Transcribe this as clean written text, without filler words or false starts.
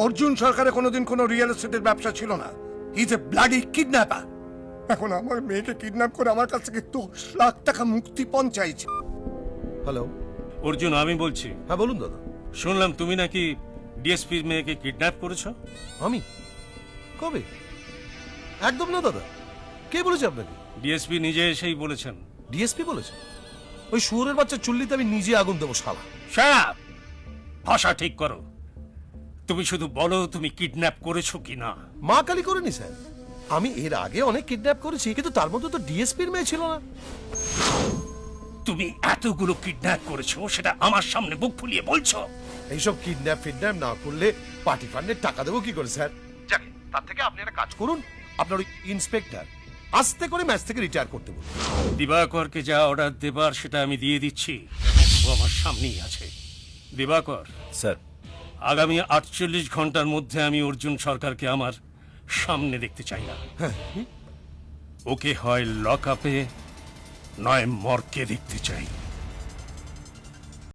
অর্জুন সরকারের কোনোদিন কোনো রিয়েল এস্টেটের ব্যবসা ছিল না। He is a bloody kidnapper. এখন আমার মেয়েকে কিডন্যাপ করে আমার কাছ থেকে 10 লাখ টাকা মুক্তিপণ চাইছে। হ্যালো, অর্জুন, আমি বলছি। হ্যাঁ বলুন দাদা। শুনলাম তুমি নাকি ডিএসপির মেয়েকে কিডন্যাপ করেছো। আমি? কবে? একদম না দাদা। কে বলেছে আপনাকে? ডিএসপি নিজে এসেই বলেছেন। ডিএসপি বলেছে? ওই শুয়োরের বাচ্চা চুল্লিতে আমি নিজে আগুন দেবো শালা। শাট! ভাষা ঠিক করো। তুমি শুধু বলো তুমি কিডন্যাপ করেছো কিনা। মা কালী করেনি স্যার। আমি এর আগে অনেক কিডন্যাপ করেছি, কিন্তু তার মধ্যে তো ডিএসপির মেয়ে ছিল না। তুমি এতগুলো কিডন্যাপ করেছো সেটা আমার সামনে বুক ফুলিয়ে বলছো। এইসব কিডন্যাপ ফিডন্যাপ না করলে পার্টি ফান্ডের টাকা দেবো কি করে স্যার? যাকে তার থেকে আপনি একটা কাজ করুন, আপনার ওই ইন্সপেক্টর আস্তে করে ম্যাচ থেকে রিটায়ার করতে বলুন। দিবাকরকে যা অর্ডার দেবার সেটা আমি দিয়ে দিচ্ছি। ও আমার সামনেই আছে। দিবাকর, স্যার, আগামী 48 ঘন্টার মধ্যে আমি অর্জুন সরকারকে আমার সামনে দেখতে চাই না। ওকে হয় লক আপে নয় মর্গে দেখতে চাই।